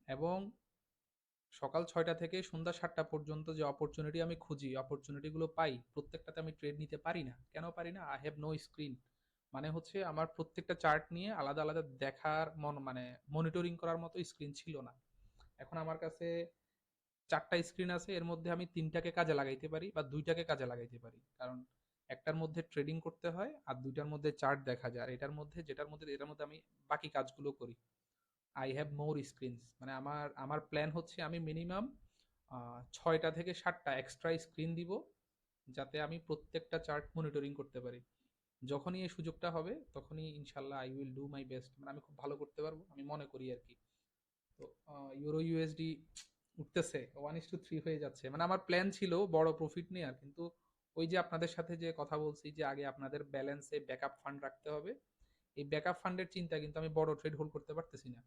এবং সকাল 6টা থেকে সন্ধ্যা 7টা পর্যন্ত যে অপরচুনিটি আমি খুঁজি, অপরচুনিটিগুলো পাই, প্রত্যেকটাতে আমি ট্রেড নিতে পারি না। কেন পারি না? I have no screen. মানে হচ্ছে আমার প্রত্যেকটা চার্ট নিয়ে আলাদা আলাদা দেখার মানে মনিটরিং করার মতো স্ক্রিন ছিল না। এখন আমার কাছে 4টা স্ক্রিন আছে, এর মধ্যে আমি 3টাকে কাজে লাগাইতে পারি বা 2টাকে কাজে লাগাইতে পারি। কারণ একটার মধ্যে ট্রেডিং করতে হয় আর 2টার মধ্যে চার্ট দেখা যায়, আর এটার মধ্যে আমি বাকি কাজগুলো করি। আই হ্যাভ মোর স্ক্রিনস, মানে আমার প্ল্যান হচ্ছে আমি মিনিমাম 6টা থেকে 7টা এক্সট্রা স্ক্রিন দিব, যাতে আমি প্রত্যেকটা চার্ট মনিটরিং করতে পারি। যখনই এই সুযোগটা হবে তখনই ইনশাল্লাহ I will do my best, মানে আমি খুব ভালো করতে পারবো আমি মনে করি আর কি। তো ইউরো ইউএসডি উঠতেছে, 1:3 হয়ে যাচ্ছে, মানে আমার প্ল্যান ছিল বড় প্রফিট নেওয়ার, কিন্তু ওই যে আপনাদের সাথে যে কথা বলছি যে আগে আপনাদের ব্যালেন্সে ব্যাকআপ ফান্ড রাখতে হবে, এই ব্যাকআপ ফান্ডের চিন্তা কিন্তু আমি বড় ট্রেড হোল্ড করতে পারতেছি না।